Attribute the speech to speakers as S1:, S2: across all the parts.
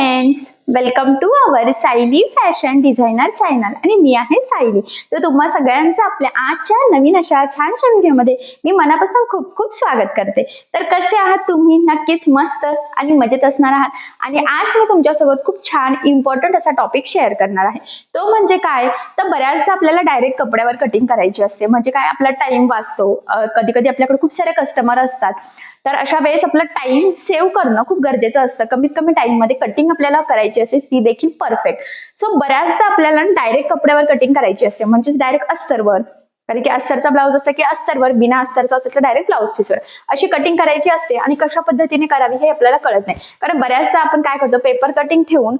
S1: Friends, welcome to our Sayali fashion designer channel आणि मी आहे सायली. तर तुम्हा सगळ्यांचं आपल्या आजच्या नवीन अशा छानशा व्हिडिओमध्ये मी मनापासून खूप खूप स्वागत करते. तर कसे आहात तुम्ही? नक्कीच मस्त आणि मजेत असणार आहात. आणि आज मी तुमच्यासोबत खूप छान इम्पॉर्टंट असा टॉपिक शेअर करणार आहे. तो म्हणजे काय, तर बऱ्याचदा आपल्याला डायरेक्ट कपड्यावर कटिंग करायची असते. म्हणजे काय, आपला टाइम वाचतो. कधी कधी आपल्याकडे खूप सारे कस्टमर असतात. तर अशा वेळेस आपला टाइम सेव्ह करणं खूप गरजेचं असतं. कमीत कमी टाइम मध्ये कटिंग आपल्याला करायची असते, ती देखील परफेक्ट. सो बऱ्याचदा आपल्याला डायरेक्ट कपड्यावर कटिंग करायची असते, म्हणजेच डायरेक्ट अस्तरवर. कारण की अस्तरचा ब्लाऊज असतं की अस्तरवर, बिना अस्तरचा असेल तर डायरेक्ट ब्लाऊज पीसवर अशी कटिंग करायची असते. आणि कशा पद्धतीने करावी हे आपल्याला कळत नाही. कारण बऱ्याचदा आपण काय करतो, पेपर कटिंग ठेवून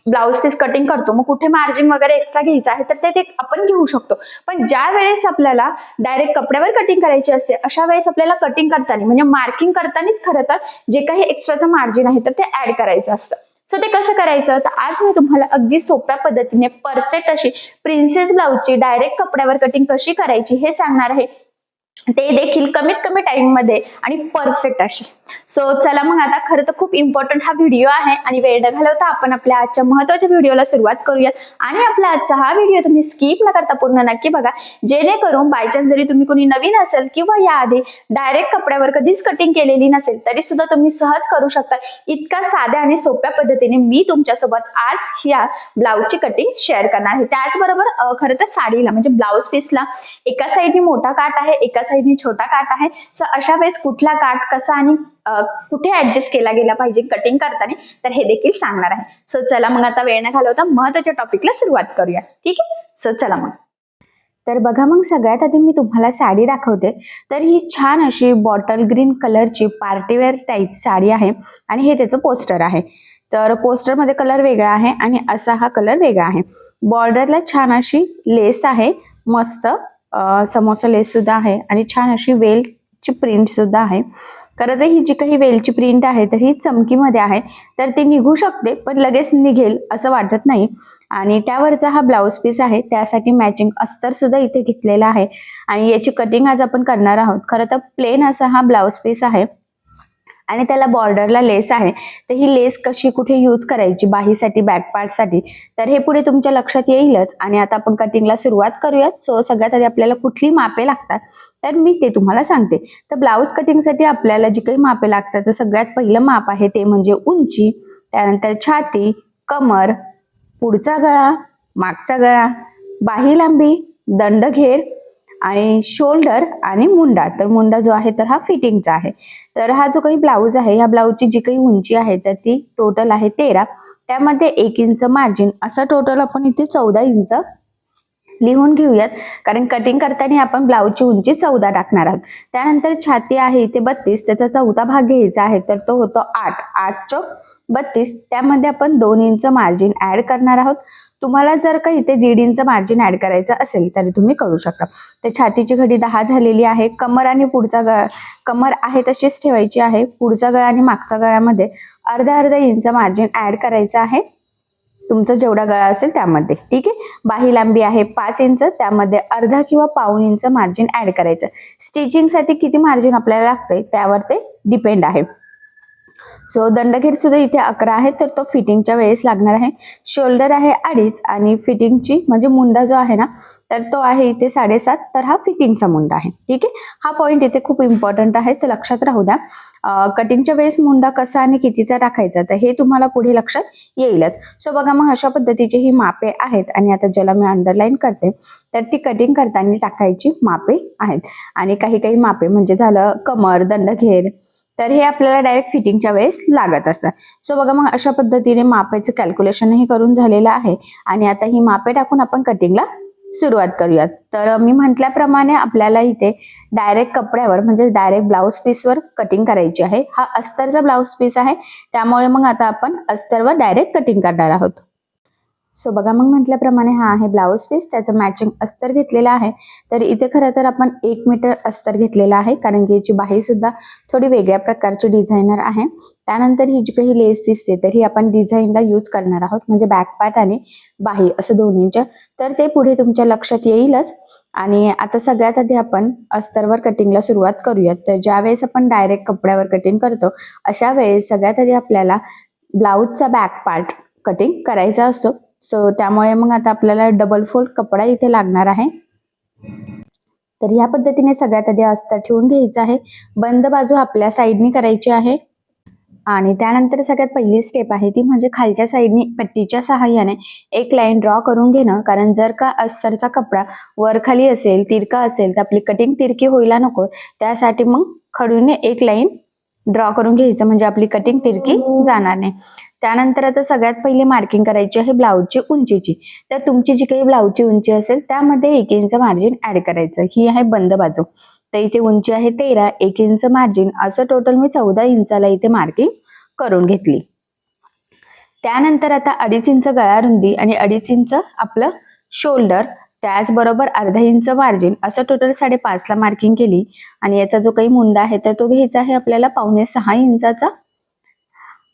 S1: ब्लाऊज पीस कटिंग करतो. मग कुठे मार्जिन वगैरे एक्स्ट्रा घ्यायचं आहे तर ते आपण घेऊ शकतो. पण ज्या वेळेस आपल्याला डायरेक्ट कपड्यावर कटिंग करायची असते, अशा वेळेस आपल्याला कटिंग करताना म्हणजे मार्किंग करतानाच खरं तर जे काही एक्स्ट्राचं मार्जिन आहे तर ते ऍड करायचं असतं. सो ते कसं करायचं, तर आज मी तुम्हाला अगदी सोप्या पद्धतीने परफेक्ट अशी प्रिन्सेस ब्लाऊजची डायरेक्ट कपड्यावर कटिंग कशी करायची हे सांगणार आहे. ते देखील कमीत कमी टाइम मध्ये आणि परफेक्ट अशी. सो चला मग आता खरं तर खूप इम्पॉर्टंट हा व्हिडिओ आहे आणि वेळ न घालवता आपण आपल्या आजच्या महत्त्वाच्या व्हिडिओला सुरुवात करूयात. आणि आपला आजचा हा व्हिडिओ तुम्ही स्किप न करता पूर्ण नक्की बघा, जेणेकरून बायचान्स जरी तुम्ही कोणी नवीन असेल किंवा याआधी डायरेक्ट कपड्यावर कधीच कटिंग केलेली नसेल तरी सुद्धा तुम्ही सहज करू शकता. इतका साध्या आणि सोप्या पद्धतीने मी तुमच्यासोबत आज या ब्लाऊजची कटिंग शेअर करणार आहे. त्याचबरोबर खरं तर साडीला म्हणजे ब्लाऊज पीसला एका साईडने मोठा काठ आहे, एका साईडने छोटा काठ आहे. सो अशा वेळेस कुठला काठ कसा आणि कुठे ऍडजस्ट केला गेला पाहिजे कटिंग करताना, तर हे देखील सांगणार आहे. सो चला मग आता वेळ न घालवता महत्त्वाच्या टॉपिकला सुरुवात करूया. ठीक आहे, सो चला मग. तर बघा, मग सगळ्यात आधी मी तुम्हाला साडी दाखवते. तर ही छान अशी बॉटल ग्रीन कलरची पार्टीवेअर टाईप साडी आहे आणि हे त्याचं पोस्टर आहे. तर पोस्टरमध्ये कलर वेगळा आहे आणि असा हा कलर वेगळा आहे. बॉर्डरला छान अशी लेस आहे, मस्त समोसा लेस सुद्धा आहे आणि छान अशी वेलची प्रिंट सुद्धा आहे. खरं तर ही जी काही वेलची प्रिंट आहे तर ही चमकीमध्ये आहे, तर ती निघू शकते पण लगेच निघेल असं वाटत नाही. आणि त्यावरचा हा ब्लाऊज पीस आहे, त्यासाठी मॅचिंग अस्तर सुद्धा इथे घेतलेला आहे आणि याची कटिंग आज आपण करणार आहोत. खरं तर प्लेन असा हा ब्लाऊज पीस आहे आणि त्याला बॉर्डरला लेस आहे. तर ही लेस कशी कुठे यूज करायची बाहीसाठी, बॅक पार्टसाठी, तर हे पुढे तुमच्या लक्षात येईलच. आणि आता आपण कटिंगला सुरुवात करूयात. सो सगळ्यात आधी आपल्याला कुठली मापे लागतात तर मी ते तुम्हाला सांगते. तर ब्लाऊज कटिंगसाठी आपल्याला जी काही मापे लागतात तर सगळ्यात पहिलं माप आहे ते म्हणजे उंची, त्यानंतर छाती, कमर, पुढचा गळा, मागचा गळा, बाही लांबी, दंडघेर आणि शोल्डर आणि मुंडा. तर मुंडा जो आहे तर हा फिटिंगचा आहे. तर हा जो काही ब्लाऊज आहे, ह्या ब्लाऊजची जी काही उंची आहे तर ती टोटल आहे 13, त्यामध्ये 1 इंच मार्जिन, असं टोटल आपण इथे 14 इंच लिहून घेऊयात. कारण कटिंग करताना आपण ब्लाऊजची उंची 14 टाकणार आहोत. त्यानंतर छाती आहे इथे 32, त्याचा चौथा भाग घ्यायचा आहे तर तो होतो 8, 8 चौक 32, त्यामध्ये आपण 2 इंच मार्जिन ऍड करणार आहोत. तुम्हाला जर का इथे 1.5 इंच मार्जिन ऍड करायचं असेल तरी तुम्ही करू शकता. तर छातीची घडी 10 झालेली आहे. कमर आणि पुढचा गळा, कमर आहे तशीच ठेवायची आहे. पुढचा गळा आणि मागच्या गळ्यामध्ये अर्धा इंच मार्जिन ऍड करायचं आहे, तुमचा जेवढा गळा असेल त्यामध्ये. ठीक आहे. बाही लांबी आहे 5 इंच, त्यामध्ये अर्धा किंवा पाऊण इंच मार्जिन ऍड करायचं. स्टिचिंगसाठी किती मार्जिन आपल्याला लागतंय त्यावर ते डिपेंड आहे. सो दंडघेर सुद्धा इथे 11 आहे, तर तो फिटिंगच्या वेळेस लागणार आहे. शोल्डर आहे 2.5 आणि फिटिंगची म्हणजे मुंडा जो आहे ना तर तो आहे इथे 7.5, तर हा फिटिंगचा मुंडा आहे. ठीक आहे. हा पॉइंट इथे खूप इम्पॉर्टंट आहे, तर लक्षात राहू द्या. कटिंगच्या वेळेस मुंडा कसा आणि कितीचा टाकायचा तर हे तुम्हाला पुढे लक्षात येईलच. सो बघा, मग अशा पद्धतीची ही मापे आहेत आणि आता ज्याला मी अंडरलाईन करते तर ती कटिंग करताना टाकायची मापे आहेत. आणि काही मापे म्हणजे झालं कमर, दंडघेर, तर हे आपल्याला डायरेक्ट फिटिंगच्या वेळेस लागत असतात. सो बघा, मग अशा पद्धतीने मापेचं कॅल्क्युलेशनही करून झालेलं आहे आणि आता ही मापे टाकून आपण कटिंगला सुरुवात करूयात. तर मी म्हटल्याप्रमाणे आपल्याला इथे डायरेक्ट कपड्यावर म्हणजे डायरेक्ट ब्लाऊज पीसवर कटिंग करायची आहे. हा अस्तरचा ब्लाऊज पीस आहे, त्यामुळे मग आता आपण अस्तरवर डायरेक्ट कटिंग करणार आहोत. सो बघा, मग म्हटल्याप्रमाणे हा आहे ब्लाऊज पीस, त्याचं मॅचिंग अस्तर घेतलेलं आहे. तर इथे खरं तर आपण 1 मीटर अस्तर घेतलेला आहे, कारण की याची बाही सुद्धा थोडी वेगळ्या प्रकारची डिझायनर आहे. त्यानंतर ही जी काही लेस दिसते तर ही आपण डिझाईनला यूज करणार आहोत, म्हणजे बॅक पार्ट आणि बाही असं दोन्हीच्या. तर ते पुढे तुमच्या लक्षात येईलच. आणि आता सगळ्यात आधी आपण अस्तरवर कटिंगला सुरुवात करूयात. तर ज्या वेळेस आपण डायरेक्ट कपड्यावर कटिंग करतो अशा वेळेस सगळ्यात आधी आपल्याला ब्लाऊजचा बॅक पार्ट कटिंग करायचा असतो. सो त्यामुळे मग आता आपल्याला डबल फोल्ड कपडा इथे लागणार आहे. तर या पद्धतीने सगळ्यात आधी अस्तर ठेवून घ्यायचं आहे. बंद बाजू आपल्या साईडनी करायची आहे. आणि त्यानंतर सगळ्यात पहिली स्टेप आहे ती म्हणजे खालच्या साईडनी पट्टीच्या सहाय्याने एक लाईन ड्रॉ करून घेणं. कारण जर का अस्तरचा कपडा वर खाली असेल, तिरका असेल, तर आपली कटिंग तिरकी व्हायला नको. त्यासाठी मग खडूने एक लाईन ड्रॉ करून घ्यायचं, म्हणजे आपली कटिंग तिरकी जाणार नाही. त्यानंतर आता सगळ्यात पहिले मार्किंग करायची आहे ब्लाऊजची उंचीची. तर तुमची जी काही ब्लाऊजची उंची असेल त्यामध्ये 1 इंच मार्जिन ऍड करायचं. ही आहे बंद बाजू. तर इथे उंची आहे 13, 1 इंच मार्जिन, असं टोटल मी 14 इंचाला इथे मार्किंग करून घेतली. त्यानंतर आता 2.5 इंच गळा रुंदी आणि 2.5 इंच आपलं शोल्डर, त्याचबरोबर अर्धा इंच मार्जिन, असं टोटल 5.5 ला मार्किंग केली. आणि याचा जो काही मुंडा आहे तर तो घ्यायचा आहे आपल्याला 5.25 इंचाचा.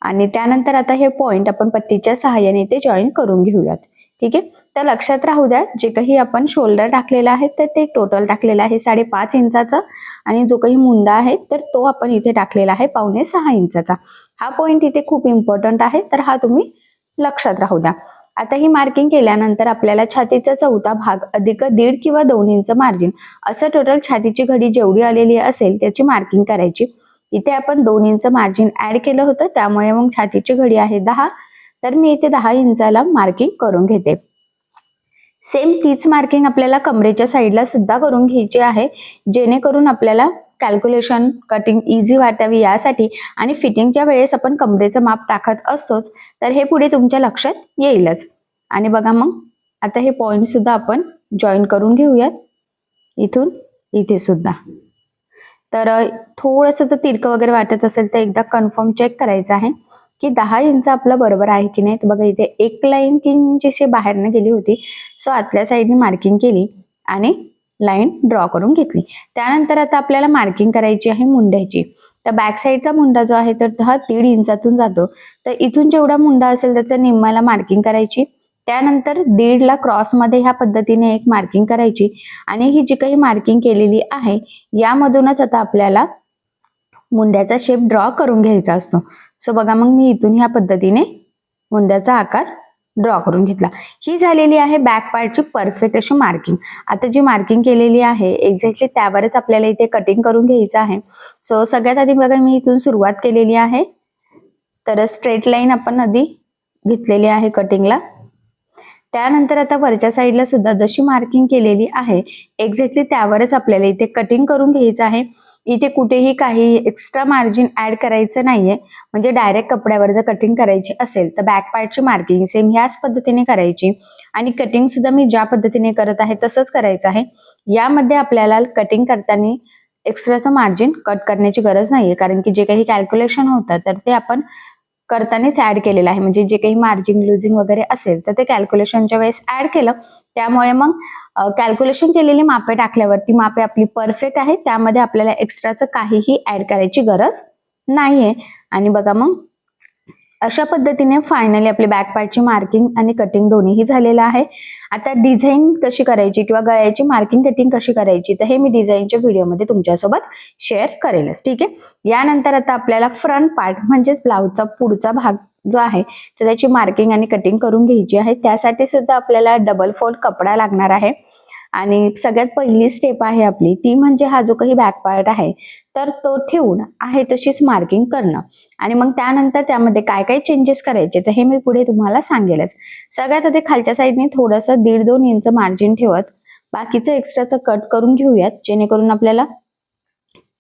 S1: आणि त्यानंतर आता हे पॉइंट आपण पट्टीच्या सहाय्याने ते जॉईन करून घेऊयात. ठीक आहे. तर लक्षात राहू द्या, जे काही आपण शोल्डर टाकलेला आहे तर ते टोटल टाकलेलं आहे 5.5 इंचाचा. आणि जो काही मुंडा आहे तर तो आपण इथे टाकलेला आहे 5.25 इंचाचा. हा पॉइंट इथे खूप इम्पॉर्टंट आहे, तर हा तुम्ही लक्षात राहू द्या. आता ही मार्किंग केल्यानंतर आपल्याला छातीचा चौथा भाग अधिक 1.5 किंवा 2 इंच मार्जिन, असं टोटल छातीची घडी जेवढी आलेली असेल त्याची मार्किंग करायची. इथे आपण 2 इंच मार्जिन ऍड केलं होतं, त्यामुळे मग छातीची घडी आहे 10. तर मी इथे 10 इंचाला मार्किंग करून घेते. सेम तीच मार्किंग आपल्याला कमरेच्या साईडला सुद्धा करून घ्यायची आहे, जेणेकरून आपल्याला कॅल्क्युलेशन कटिंग इझी वाटावी यासाठी. आणि फिटिंगच्या वेळेस आपण कमरेचं माप टाकत असतोच, तर हे पुढे तुमच्या लक्षात येईलच. आणि बघा मग आता हे पॉइंट सुद्धा आपण जॉईन करून घेऊयात, इथून इथे सुद्धा. तर थोडंसं जर तिरकं वगैरे वाटत असेल तर एकदा कन्फर्म चेक करायचं आहे की 10 इंच आपलं बरोबर आहे की नाही. तर बघा इथे एक लाईन किंचितशी बाहेरनं गेली होती, सो आतल्या साईडने मार्किंग केली आणि लाईन ड्रॉ करून घेतली. त्यानंतर आता आपल्याला मार्किंग करायची आहे मुंड्याची. तर बॅक साईडचा मुंडा जो आहे तर हा 1.5 इंचातून जातो. तर इथून जेवढा मुंडा असेल त्याच्या निम्म्याला मार्किंग करायची. त्यानंतर 1.5 ला क्रॉसमध्ये ह्या पद्धतीने एक मार्किंग करायची. आणि ही जी काही मार्किंग केलेली आहे यामधूनच आता आपल्याला मुंड्याचा शेप ड्रॉ करून घ्यायचा असतो. सो बघा मग मी इथून ह्या पद्धतीने मुंड्याचा आकार ड्रॉ करून घेतला. ही झालेली आहे बॅक पार्टची परफेक्ट अशी मार्किंग. आता जी मार्किंग केलेली आहे एक्झॅक्टली त्यावरच आपल्याला इथे कटिंग करून घ्यायचं आहे. सो सगळ्यात आधी बघा मी इथून सुरुवात केलेली आहे. तर स्ट्रेट लाईन आपण आधी घेतलेली आहे कटिंगला. त्यानंतर आता वरच्या साईडला सुद्धा जशी मार्किंग केलेली आहे एक्झॅक्टली त्यावरच आपल्याला इथे कटिंग करून घ्यायचं आहे. इथे कुठेही काही एक्स्ट्रा मार्जिन ऍड करायचं नाहीये. म्हणजे डायरेक्ट कपड्यावर जर कटिंग करायची असेल तर बॅक पार्टची मार्किंग सेम ह्याच पद्धतीने करायची. आणि कटिंग सुद्धा मी ज्या पद्धतीने करत आहे तसंच करायचं आहे. यामध्ये आपल्याला कटिंग करताना एक्स्ट्राचं मार्जिन कट करण्याची गरज नाहीये, कारण की जे काही कॅल्क्युलेशन होतं तर ते आपण करतानाच ऍड केलेलं आहे. म्हणजे जे काही मार्जिन लुजिंग वगैरे असेल तर ते कॅल्क्युलेशनच्या वेळेस ऍड केलं. त्यामुळे मग कॅल्क्युलेशन केलेली मापे टाकल्यावर ती मापे आपली परफेक्ट आहे. त्यामध्ये आपल्याला एक्स्ट्राचं काहीही ऍड करायची गरज नाहीये. आणि बघा मग अशा पद्धतीने फायनली आपली बॅक पार्टची मार्किंग आणि कटिंग दोन्हीही झालेलं आहे. आता डिझाईन कशी करायची किंवा गळ्याची मार्किंग कटिंग कशी करायची तर हे मी डिझाईनच्या व्हिडिओमध्ये तुमच्यासोबत शेअर करेलच. ठीक आहे. यानंतर आता आपल्याला फ्रंट पार्ट म्हणजेच ब्लाऊजचा पुढचा भाग जो आहे तर त्याची मार्किंग आणि कटिंग करून घ्यायची आहे. त्यासाठी सुद्धा आपल्याला डबल फोल्ड कपडा लागणार आहे. आणि सगळ्यात पहिली स्टेप आहे आपली ती म्हणजे हा जो काही बॅक पार्ट आहे तर तो ठेवून आहे तशीच मार्किंग करणं. आणि मग त्यानंतर त्यामध्ये काय काय चेंजेस करायचे तर हे मी पुढे तुम्हाला सांगेलच. सगळ्यात आधी खालच्या साईडने थोडंसं 1.5-2 इंच मार्जिन ठेवत बाकीचं एक्स्ट्राचं कट करून घेऊयात, जेणेकरून आपल्याला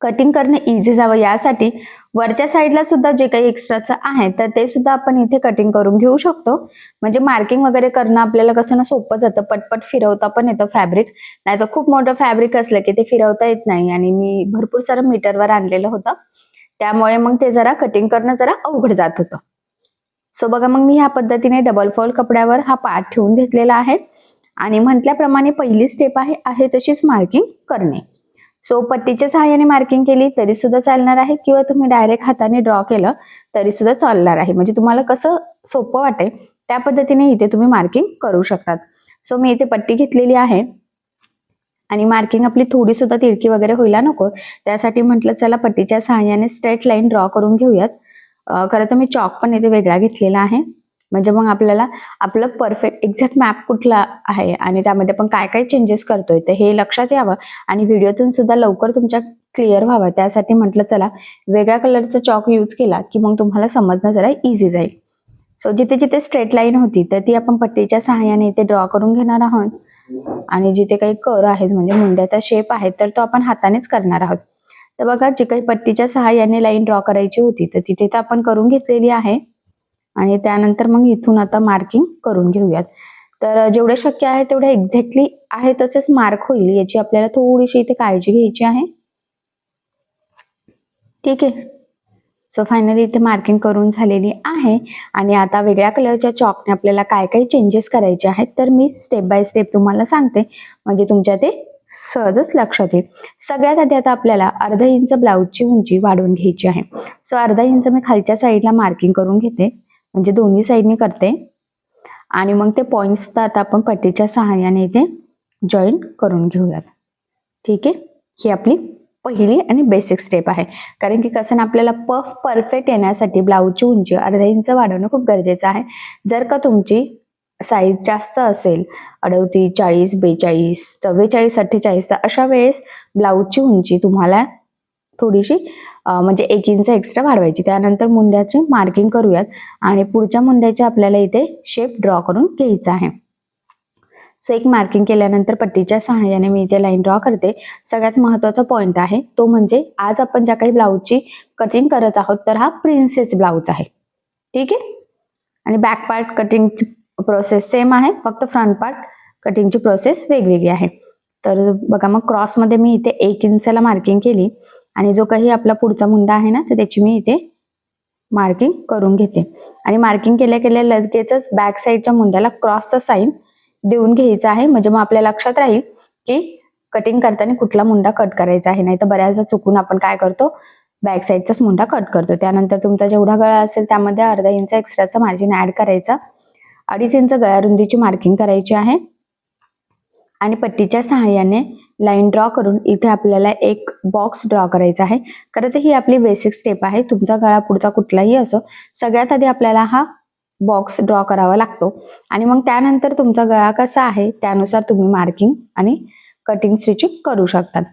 S1: कटिंग करणं इझी जावं यासाठी. वरच्या साईडला सुद्धा जे काही एक्स्ट्राचं आहे तर ते सुद्धा आपण इथे कटिंग करून घेऊ शकतो. म्हणजे मार्किंग वगैरे करणं आपल्याला कसं ना सोपं जातं, पटपट फिरवता पण येतं फॅब्रिक. नाही तर खूप मोठं फॅब्रिक असलं की ते फिरवता येत नाही. आणि मी भरपूर सारं मीटरवर आणलेलं होतं, त्यामुळे मग ते जरा कटिंग करणं जरा अवघड जात होतं. सो बघा मग मी ह्या पद्धतीने डबल फोल्ड कपड्यावर हा पार्ट ठेवून घेतलेला आहे. आणि म्हटल्याप्रमाणे पहिली स्टेप आहे तशीच मार्किंग करणे. सो पट्टीच्या सहाय्याने मार्किंग केली तरी सुद्धा चालणार आहे, किंवा तुम्ही डायरेक्ट हाताने ड्रॉ केलं तरी सुद्धा चालणार आहे. म्हणजे तुम्हाला कसं सोपं वाटेल त्या पद्धतीने इथे तुम्ही मार्किंग करू शकतात. सो मी इथे पट्टी घेतलेली आहे. आणि मार्किंग आपली थोडी सुद्धा तिरकी वगैरे व्हायला नको, त्यासाठी म्हटलं चला पट्टीच्या सहाय्याने स्ट्रेट लाईन ड्रॉ करून घेऊयात. खरं तर मी चॉक पण इथे वेगळा घेतलेला आहे, म्हणजे मग आपल्याला आपलं परफेक्ट एक्झॅक्ट मॅप कुठला आहे आणि त्यामध्ये पण काय काय चेंजेस करतोय ते हे लक्षात यावं आणि व्हिडिओतून सुद्धा लवकर तुमच्या क्लिअर व्हावं, त्यासाठी म्हटलं चला वेगळ्या कलरचा चॉक यूज केला की मग तुम्हाला समजणं जरा इझी जाईल. सो जिथे जिथे स्ट्रेट लाईन होती तर ती आपण पट्टीच्या सहाय्याने इथे ड्रॉ करून घेणार आहोत आणि जिथे काही कर आहेत म्हणजे मुंड्याचा शेप आहे तर तो आपण हातानेच करणार आहोत. तर बघा, जी काही पट्टीच्या सहाय्याने लाईन ड्रॉ करायची होती तर तिथे तर आपण करून घेतलेली आहे आणि त्यानंतर मग इथून आता मार्किंग करून घेऊयात. तर जेवढे शक्य आहे तेवढे एक्झॅक्टली आहे तसेच मार्क होईल याची आपल्याला थोडीशी इथे काळजी घ्यायची आहे. ठीक आहे. सो फायनली इथे मार्किंग करून झालेली आहे आणि आता वेगळ्या कलरच्या चॉकने आपल्याला काय काय चेंजेस करायचे आहेत तर मी स्टेप बाय स्टेप तुम्हाला सांगते, म्हणजे तुमच्या ते सहजच लक्षात येईल. सगळ्यात आधी आता आपल्याला अर्धा इंच ब्लाऊजची उंची वाढवून घ्यायची आहे. सो अर्धा इंच मी खालच्या साईडला मार्किंग करून घेते, म्हणजे दोन्ही साईडनी करते आणि मग ते पॉईंट सुद्धा आता आपण पट्टीच्या सहाय्याने इथे जॉईन करून घेऊयात. ठीक आहे. ही आपली पहिली आणि बेसिक स्टेप आहे, कारण की कसं ना आपल्याला पफ परफेक्ट येण्यासाठी ब्लाऊजची उंची अर्धा इंच वाढवणं खूप गरजेचं आहे. जर का तुमची साईज जास्त असेल 38, 40, 42, 44, 48 तर अशा वेळेस ब्लाऊजची उंची तुम्हाला थोडीशी म्हणजे 1 इंच एक्स्ट्रा वाढवायची. त्यानंतर मुंड्याची मार्किंग करूयात आणि पुढच्या मुंड्याचे आपल्याला इथे शेप ड्रॉ करून घ्यायचा आहे. सो एक मार्किंग केल्यानंतर पट्टीच्या सहाय्याने मी इथे लाईन ड्रॉ करते. सगळ्यात महत्त्वाचा पॉईंट आहे तो म्हणजे आज आपण ज्या काही ब्लाऊजची कटिंग करत आहोत तर हा प्रिन्सेस ब्लाऊज आहे. ठीक आहे. आणि बॅक पार्ट कटिंगची प्रोसेस सेम आहे, फक्त फ्रंट पार्ट कटिंगची प्रोसेस वेगवेगळी आहे. तर बघा, मग क्रॉसमध्ये मी इथे 1 इंचला मार्किंग केली आणि जो काही आपला पुढचा मुंडा आहे ना तर त्याची मी इथे मार्किंग करून घेते आणि मार्किंग केल्या केल्या लगेचच बॅक साईडच्या मुंड्याला क्रॉसचा साईन देऊन घ्यायचा आहे, म्हणजे मग आपल्या लक्षात राहील की कटिंग करताना कुठला मुंडा कट करायचा आहे. नाही तर बऱ्याचदा चुकून आपण काय करतो, बॅक साईडचाच मुंडा कट करतो. त्यानंतर तुमचा जेवढा गळा असेल त्यामध्ये अर्धा इंच एक्स्ट्राचा मार्जिन ऍड करायचा. 2.5 इंच गळा रुंदीची मार्किंग करायची आहे आणि पट्टीच्या सहाय्याने लाईन ड्रॉ करून इथे आपल्याला एक बॉक्स ड्रॉ करायचा आहे. खरं तर ही आपली बेसिक स्टेप आहे. तुमचा गळा पुढचा कुठलाही असो, सगळ्यात आधी आपल्याला हा बॉक्स ड्रॉ करावा लागतो आणि मग त्यानंतर तुमचा गळा कसा आहे त्यानुसार तुम्ही मार्किंग आणि कटिंग स्टिचिंग करू शकतात.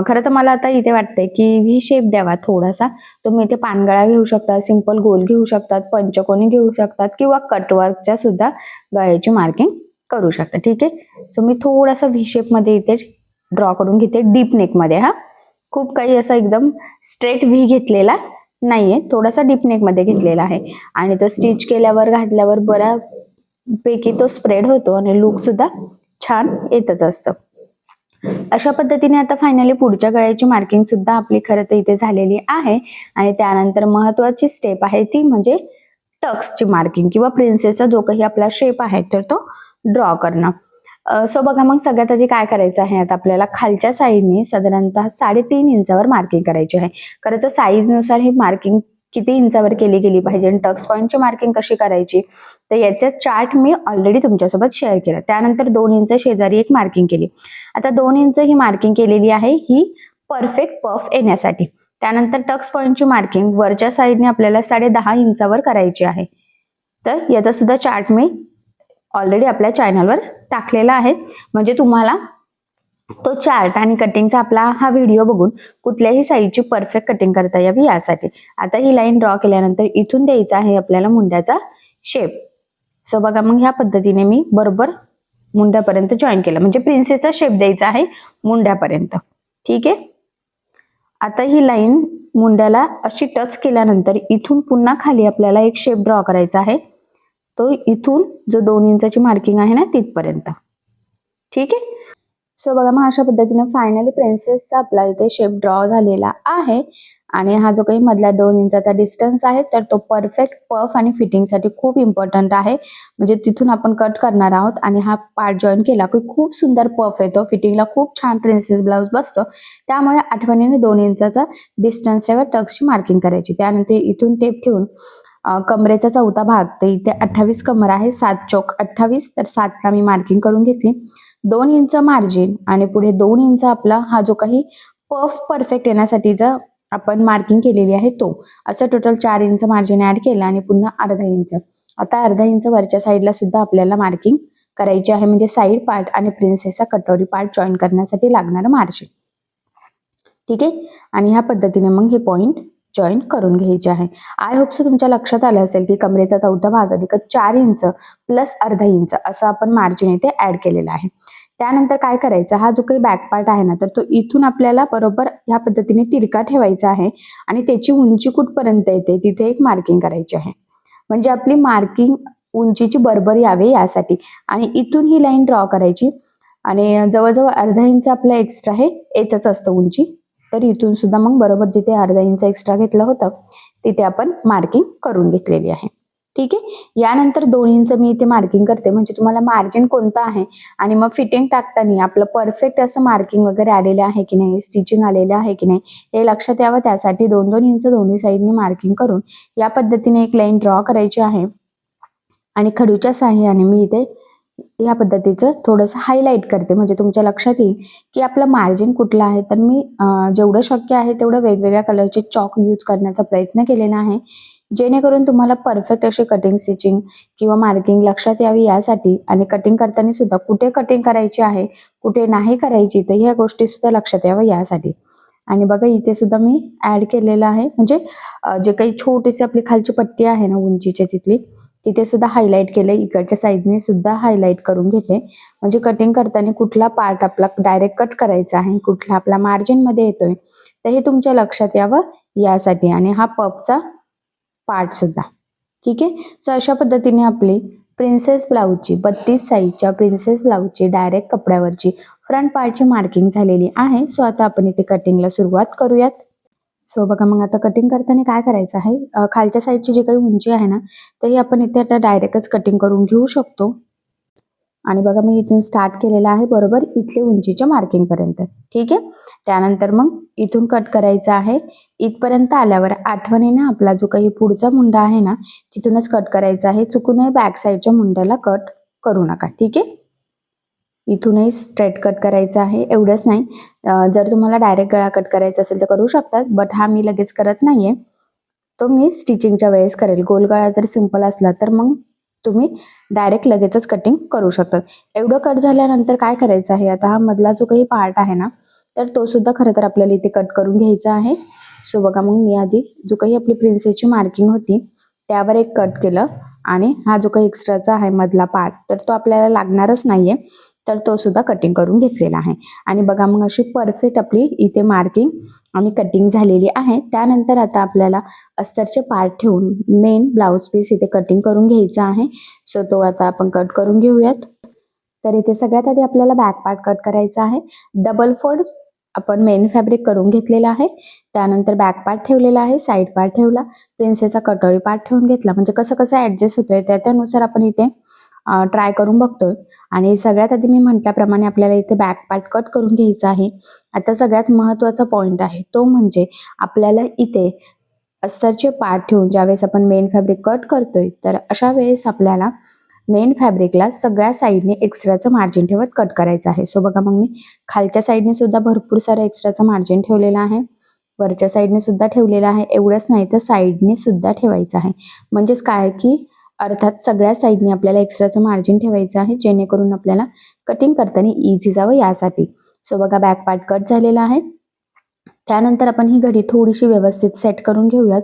S1: खरं तर मला आता इथे वाटतंय की व्ही शेप द्यावा थोडासा. तुम्ही इथे पानगळा घेऊ शकता, सिंपल गोल घेऊ शकतात, पंचकोनी घेऊ शकतात किंवा कटवर्कच्या सुद्धा गळ्याची मार्किंग करू शकता. ठीक आहे. सो मी थोडासा व्ही शेपमध्ये इथे ड्रॉ करून घेते, डीप नेकमध्ये. खूप काही असं एकदम स्ट्रेट व्ही घेतलेला नाहीये, थोडासा डीप नेकमध्ये घेतलेला आहे आणि तो स्टिच केल्यावर घातल्यावर बऱ्यापैकी तो स्प्रेड होतो आणि लुक सुद्धा छान येतच असतं. अशा पद्धतीने आता फायनली पुढच्या गळ्याची मार्किंग सुद्धा आपली खरं तर इथे झालेली आहे आणि त्यानंतर महत्वाची स्टेप आहे ती म्हणजे टक्सची मार्किंग किंवा प्रिन्सेसचा जो काही आपला शेप आहे तर तो ड्रॉ करणं. सो बघा, मग सगळ्यात आधी काय करायचं आहे, आता आपल्याला खालच्या साईडने साधारणतः 3.5 इंचावर मार्किंग करायची आहे. खरं तर साईजनुसार ही मार्किंग किती इंचावर केली गेली पाहिजे आणि टक्स पॉईंटची मार्किंग कशी करायची तर याचा चार्ट मी ऑलरेडी तुमच्यासोबत शेअर केला. त्यानंतर 2 इंच शेजारी एक मार्किंग केली. आता 2 इंच ही मार्किंग केलेली आहे ही परफेक्ट पफ येण्यासाठी. त्यानंतर टक्स पॉईंटची मार्किंग वरच्या साईडने आपल्याला 10.5 इंचावर करायची आहे. तर याचा सुद्धा चार्ट मी ऑलरेडी आपल्या चॅनलवर टाकलेला आहे, म्हणजे तुम्हाला तो चार्ट आणि कटिंगचा आपला हा व्हिडिओ बघून कुठल्याही साईजची परफेक्ट कटिंग करता यावी यासाठी. आता ही लाईन ड्रॉ केल्यानंतर इथून द्यायचा आहे आपल्याला मुंड्याचा शेप. सो बघा, मग ह्या पद्धतीने मी बरोबर मुंड्यापर्यंत जॉईन केलं, म्हणजे प्रिन्सेसचा शेप द्यायचा आहे मुंड्यापर्यंत. ठीक आहे. आता ही लाईन मुंड्याला अशी टच केल्यानंतर इथून पुन्हा खाली आपल्याला एक शेप ड्रॉ करायचा आहे, तो इथून जो 2 इंचाची मार्किंग आहे ना तिथपर्यंत. ठीक आहे. सो बघा, मग अशा पद्धतीने फायनली प्रिन्सेसचा आपला इथे शेप ड्रॉ झालेला आहे आणि हा जो काही मधला 2 इंचाचा डिस्टन्स आहे तर तो परफेक्ट पफ आणि फिटिंगसाठी खूप इम्पॉर्टंट आहे, म्हणजे तिथून आपण कट करणार आहोत आणि हा पार्ट जॉईन केला की खूप सुंदर पफ येतो, फिटिंगला खूप छान प्रिन्सेस ब्लाऊज बसतो. त्यामुळे आठवणीने 2 इंचाचा डिस्टन्सवर टक्सची मार्किंग करायची. त्यानंतर इथून टेप ठेवून कमरेचा चौथा भाग ते इथे 28 कमर आहे, 7 चौक 28 तर 7ला मी मार्किंग करून घेतली. 2 इंच मार्जिन आणि पुढे 2 इंच आपला हा जो काही पफ परफेक्ट येण्यासाठीचा
S2: आपण मार्किंग केलेली आहे तो, असं टोटल 4 इंच मार्जिन ऍड केलं आणि पुन्हा अर्धा इंच. आता अर्धा इंच वरच्या साईडला सुद्धा आपल्याला मार्किंग करायची आहे, म्हणजे साईड पार्ट आणि प्रिन्सेसचा कटोरी पार्ट जॉईन करण्यासाठी लागणारं मार्जिन. ठीक आहे, आणि ह्या पद्धतीने मग हे पॉइंट जॉईन करून घ्यायचे आहे. आय होप सो तुमच्या लक्षात आलं असेल की कमरेचा चौथा भाग अधिक 4 इंच प्लस अर्धा इंच असं आपण मार्जिन इथे ऍड केलेलं आहे. त्यानंतर काय करायचं, हा जो काही बॅक पार्ट आहे ना, तर तो इथून आपल्याला बरोबर ह्या पद्धतीने तिरका ठेवायचा आहे आणि त्याची उंची कुठपर्यंत येते तिथे एक मार्किंग करायची आहे, म्हणजे आपली मार्किंग उंचीची बरोबर यावे यासाठी. आणि इथून ही लाईन ड्रॉ करायची आणि जवळजवळ अर्धा इंच आपलं एक्स्ट्रा हे येतच असतं उंची, तर इथून सुद्धा मग बरोबर जिथे अर्धा इंच एक्स्ट्रा घेतलं होतं तिथे आपण मार्किंग करून घेतलेली आहे. ठीक आहे, यानंतर 2 इंच मी इथे मार्किंग करते, म्हणजे तुम्हाला मार्जिन कोणतं आहे आणि मग फिटिंग टाकताना आपलं परफेक्ट असं मार्किंग वगैरे आलेलं आहे की नाही, स्टिचिंग आलेलं आहे की नाही हे लक्षात यावं. त्यासाठी 2-2 इंच दोन्ही साईडनी मार्किंग करून या पद्धतीने एक लाईन ड्रॉ करायची आहे आणि खडूच्या साहाय्याने मी इथे या पद्धतीचं थोडंसं हायलाईट करते, म्हणजे तुमच्या लक्षात येईल की आपलं मार्जिन कुठलं आहे. तर मी जेवढं शक्य आहे तेवढं वेगवेगळ्या कलरचे चॉक यूज करण्याचा प्रयत्न केलेला आहे, जेणेकरून तुम्हाला परफेक्ट अशी कटिंग स्टिचिंग किंवा मार्किंग लक्षात यावी यासाठी. आणि कटिंग करताना सुद्धा कुठे कटिंग करायची आहे कुठे नाही करायची तर ह्या गोष्टी सुद्धा लक्षात यावं यासाठी. आणि बघा इथे सुद्धा मी ऍड केलेलं आहे, म्हणजे जे काही छोटीशी आपली खालची पट्टी आहे ना उंचीच्या तिथे सुद्धा हायलाईट केलं, इकडच्या साईडने सुद्धा हायलाईट करून घेते, म्हणजे कटिंग करताना कुठला पार्ट आपला डायरेक्ट कट करायचा आहे कुठला आपला मार्जिन मध्ये येतोय तर हे तुमच्या लक्षात यावं यासाठी. आणि हा पफचा पार्ट सुद्धा. ठीक आहे, सो अशा पद्धतीने आपली प्रिन्सेस ब्लाऊजची 32 साईजच्या प्रिन्सेस ब्लाऊजची डायरेक्ट कपड्यावरची फ्रंट पार्टची मार्किंग झालेली आहे. सो आता आपण इथे कटिंगला सुरुवात करूयात. सो बघा मग आता कटिंग करताना काय करायचं आहे, खालच्या साईडची जी काही उंची आहे ना तर ही आपण इथे आता डायरेक्टच कटिंग करून घेऊ शकतो. आणि बघा मी इथून स्टार्ट केलेला आहे बरोबर इथले उंचीच्या मार्किंग पर्यंत. ठीक आहे, त्यानंतर मग इथून कट करायचं आहे. इथपर्यंत आल्यावर आठवणीने आपला जो काही पुढचा मुंडा आहे ना तिथूनच कट करायचा आहे, चुकूनही बॅक साईडच्या मुंड्याला कट करू नका. ठीक आहे, इथूनही स्ट्रेट कट करायचं आहे, एवढंच नाही. जर तुम्हाला डायरेक्ट गळा कट करायचा असेल तर करू शकतात, बट हा मी लगेच करत नाहीये, तो मी स्टिचिंगच्या वेळेस करेल. गोल गळा जर सिंपल असला तर मग तुम्ही डायरेक्ट लगेचच कटिंग करू शकतात. एवढं कट झाल्यानंतर काय करायचं आहे, आता हा मधला जो काही पार्ट आहे ना तर तो सुद्धा खरं तर आपल्याला इथे कट करून घ्यायचा आहे. सो बघा मग मी आधी जो काही आपली प्रिन्सेसची मार्किंग होती त्यावर एक कट केलं आणि हा जो काही एक्स्ट्राचा आहे मधला पार्ट तर तो आपल्याला लागणारच नाहीये, तर तो सुद्धा कटिंग करून घेतलेला आहे. आणि बघा मग अशी परफेक्ट आपली इथे मार्किंग आणि कटिंग झालेली आहे. त्यानंतर आता आपल्याला अस्तरचे पार्ट ठेवून मेन ब्लाउज पीस इथे कटिंग करून घ्यायचा आहे. सो तो आता आपण कट करून घेऊयात. तर इथे सगळ्यात आधी आपल्याला बॅक पार्ट कट करायचा आहे. डबल फोल्ड आपण मेन फॅब्रिक करून घेतलेला आहे. त्यानंतर बॅक पार्ट ठेवलेला आहे, साईड पार्ट ठेवला, प्रिन्सेसचा कटोरी पार्ट ठेवून घेतला, म्हणजे कसं कसं ऍडजस्ट होतंय त्यानुसार आपण इथे ट्राय करून बघतोय. आणि सगळ्यात आधी मी म्हटल्याप्रमाणे आपल्याला इथे बॅक पार्ट कट करून घ्यायचा आहे. आता सगळ्यात महत्त्वाचा पॉइंट आहे तो म्हणजे आपल्याला इथे अस्तरचे पार्ट ठेवून ज्यावेळेस आपण मेन फॅब्रिक कट करतोय तर अशा वेळेस आपल्याला मेन फॅब्रिकला सगळ्या साईडने एक्स्ट्राचं मार्जिन ठेवत कट करायचं आहे. सो बघा मग मी खालच्या साईडने सुद्धा भरपूर सारं एक्स्ट्राचं मार्जिन ठेवलेलं आहे, वरच्या साईडने सुद्धा ठेवलेलं आहे. एवढंच नाही तर साईडने सुद्धा ठेवायचं आहे, म्हणजेच काय की अर्थात सगळ्या साईडने आपल्याला एक्स्ट्राचं मार्जिन ठेवायचं आहे, जेणेकरून आपल्याला कटिंग करताना इझी जावं यासाठी. सो बघा बॅक पार्ट कट झालेला आहे. त्यानंतर आपण ही घडी थोडीशी व्यवस्थित सेट करून घेऊयात,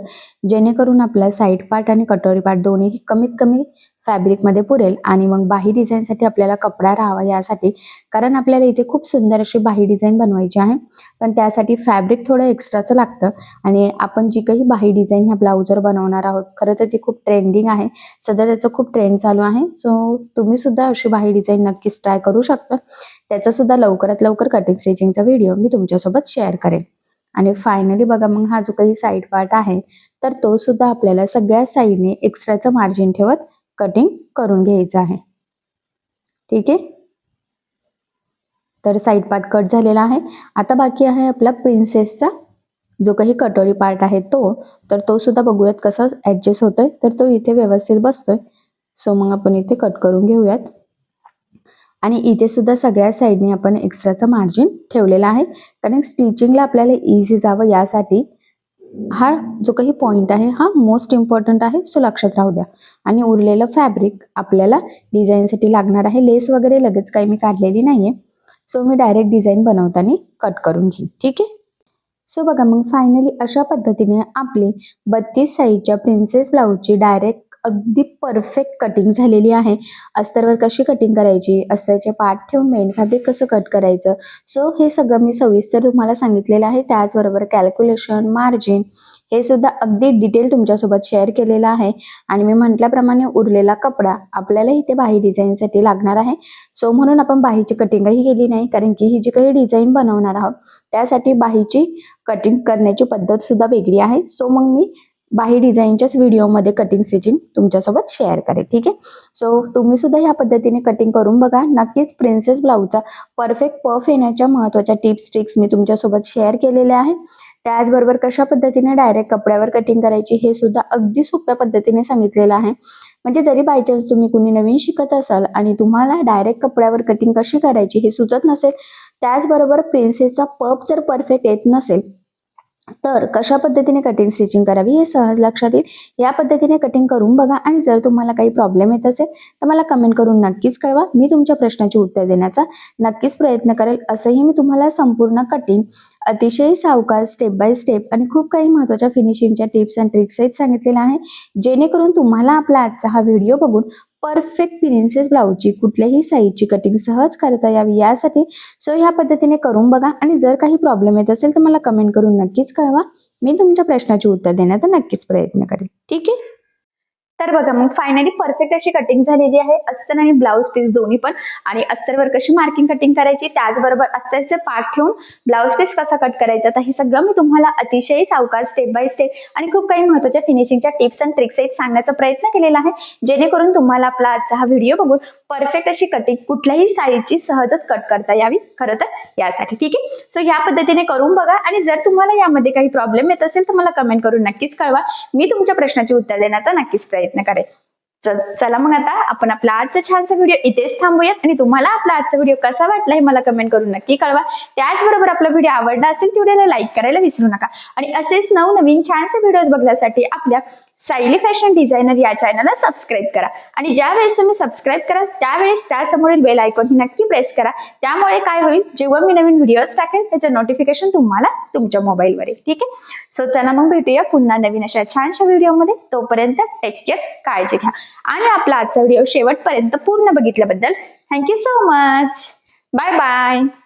S2: जेणेकरून आपला साईड पार्ट आणि कटोरी पार्ट दोन्ही कमीत कमी फॅब्रिकमध्ये पुरेल. आणि मग बाही डिझाईनसाठी आपल्याला कपडा राहावा यासाठी, कारण आपल्याला इथे खूप सुंदर अशी बाही डिझाईन बनवायची आहे, पण त्यासाठी फॅब्रिक थोडं एक्स्ट्राचं लागतं. आणि आपण जी काही बाही डिझाईन ह्या ब्लाऊजवर बनवणार आहोत खरं तर ती खूप ट्रेंडिंग आहे, सध्या त्याचं खूप ट्रेंड चालू आहे. सो तुम्ही सुद्धा अशी बाही डिझाईन नक्कीच ट्राय करू शकता. त्याचा सुद्धा लवकरात लवकर कटिंग स्टिचिंगचा व्हिडिओ मी तुमच्यासोबत शेअर करेन. आणि फायनली बघा मग हा जो काही साईड पार्ट आहे तर तो सुद्धा आपल्याला सगळ्या साईडने एक्स्ट्राचं मार्जिन ठेवत कटिंग करून घ्यायचं आहे. ठीक आहे, तर साईड पार्ट कट झालेला आहे. आता बाकी आहे आपला प्रिन्सेसचा जो काही कटोरी पार्ट आहे तर तो सुद्धा बघूयात कसा ऍडजस्ट होतोय, तर तो इथे व्यवस्थित बसतोय. सो मग आपण इथे कट करून घेऊयात. आणि इथे सुद्धा सगळ्या साईडने आपण एक्स्ट्राचं मार्जिन ठेवलेलं आहे, कारण स्टिचिंगला आपल्याला इझी जावं यासाठी हा जो काही पॉईंट आहे हा मोस्ट इम्पॉर्टंट आहे, सो लक्षात राहू द्या. आणि उरलेलं फॅब्रिक आपल्याला डिझाईनसाठी लागणार आहे. लेस वगैरे लगेच काही मी काढलेली नाहीये, सो मी डायरेक्ट डिझाईन बनवताना कट करून घेईन. ठीक आहे. सो बघा मग फायनली अशा पद्धतीने आपली 32 साईजच्या प्रिन्सेस ब्लाऊजची डायरेक्ट अगदी परफेक्ट कटिंग झालेली आहे. अस्तरवर कशी कटिंग करायची, अस्तरचे पार्ट ठेवून मेन फॅब्रिक कसं कट करायचं, सो हे सगळं मी सविस्तर तुम्हाला सांगितलेलं आहे. त्याचबरोबर कॅल्क्युलेशन, मार्जिन हे सुद्धा अगदी डिटेल तुमच्यासोबत शेअर केलेलं आहे. आणि मी म्हटल्याप्रमाणे उरलेला कपडा आपल्याला इथे बाही डिझाईनसाठी लागणार आहे. सो म्हणून आपण बाहीची कटिंगही केली नाही, कारण की ही जी काही डिझाईन बनवणार आहोत त्यासाठी बाहीची कटिंग करण्याची पद्धत सुद्धा वेगळी आहे. सो मग मी बाही डिझाईनच्याच व्हिडिओमध्ये कटिंग स्टिचिंग तुमच्यासोबत शेअर करेल. ठीक आहे. सो तुम्ही सुद्धा ह्या पद्धतीने कटिंग करून बघा. नक्कीच प्रिन्सेस ब्लाऊजचा परफेक्ट पफ येण्याच्या महत्त्वाच्या टिप्स ट्रिक्स मी तुमच्यासोबत शेअर केलेल्या आहे. त्याचबरोबर कशा पद्धतीने डायरेक्ट कपड्यावर कटिंग करायची हे सुद्धा अगदी सोप्या पद्धतीने सांगितलेलं आहे. म्हणजे जरी बायचान्स तुम्ही कुणी नवीन शिकत असाल आणि तुम्हाला डायरेक्ट कपड्यावर कटिंग कशी करायची हे सुचत नसेल, त्याचबरोबर प्रिन्सेसचा पफ जर परफेक्ट येत नसेल तर कशा पद्धतीने कटिंग स्टिचिंग करावी हे सहज लक्षात येईल. या पद्धतीने कटिंग करून बघा आणि जर तुम्हाला काही प्रॉब्लेम येत असेल तर मला कमेंट करून नक्कीच कळवा. मी तुमच्या प्रश्नाची उत्तर देण्याचा नक्कीच प्रयत्न करेल. असंही मी तुम्हाला संपूर्ण कटिंग अतिशय सावकाश स्टेप बाय स्टेप आणि खूप काही महत्त्वाच्या फिनिशिंगच्या टिप्स अँड ट्रिक्स सहित सांगितलेलं आहे, जेणेकरून तुम्हाला आपला आजचा हा व्हिडिओ बघून परफेक्ट प्रिन्सेस ब्लाऊजची कुठल्याही साईजची कटिंग सहज करता यावी यासाठी. सो ह्या पद्धतीने करून बघा आणि जर काही प्रॉब्लेम येत असेल तर मला कमेंट करून नक्कीच कळवा. मी तुमच्या प्रश्नाचे उत्तर देण्याचा नक्कीच प्रयत्न करेन. ठीक आहे.
S1: तर बघा मग फायनली परफेक्ट अशी कटिंग झालेली आहे, अस्तर आणि ब्लाऊज पीस दोन्ही पण. आणि अस्तरवर कशी मार्किंग कटिंग करायची, त्याचबरोबर अस्तरचे पार्ट ठेवून ब्लाऊज पीस कसा कट करायचा, तर हे सगळं मी तुम्हाला अतिशय सावकाश स्टेप बाय स्टेप आणि खूप काही महत्त्वाच्या फिनिशिंगच्या टिप्स अँड ट्रिक्स आहेत सांगण्याचा प्रयत्न केलेला आहे, जेणेकरून तुम्हाला आपला आजचा हा व्हिडिओ बघून परफेक्ट अशी कटिंग कुठल्याही साईजची सहजच कट करता यावी, खरं तर यासाठी. ठीक आहे. सो ह्या पद्धतीने करून बघा आणि जर तुम्हाला यामध्ये काही प्रॉब्लेम येत असेल तर मला कमेंट करून नक्कीच कळवा. मी तुमच्या प्रश्नाची उत्तर देण्याचा नक्कीच प्रयत्न करेल. चला मग आता आपण आपला आजचा छानसा व्हिडिओ इथेच थांबूयात आणि तुम्हाला आपला आजचा व्हिडिओ कसा वाटला हे मला कमेंट करून नक्की कळवा. त्याचबरोबर आपला व्हिडिओ आवडला असेल तर व्हिडिओला लाईक करायला विसरू नका. आणि असेच नवनवीन छानसे व्हिडिओज बघण्यासाठी आपल्या सायली फॅशन डिझायनर या चॅनलला सबस्क्राईब करा. आणि ज्या वेळेस तुम्ही सबस्क्राईब कराल त्यावेळेस त्यासमोरील बेल आयकॉन ही नक्की प्रेस करा. त्यामुळे काय होईल, जेव्हा मी नवीन व्हिडिओज टाकेल त्याचं नोटिफिकेशन तुम्हाला तुमच्या मोबाईलवर येईल. ठीक आहे. सो चला मग भेटूया पुन्हा नवीन अशा छानशा व्हिडिओमध्ये. तोपर्यंत टेक केअर, काळजी घ्या. आणि आपला आजचा व्हिडिओ शेवटपर्यंत पूर्ण बघितल्याबद्दल thank you so much. Bye bye.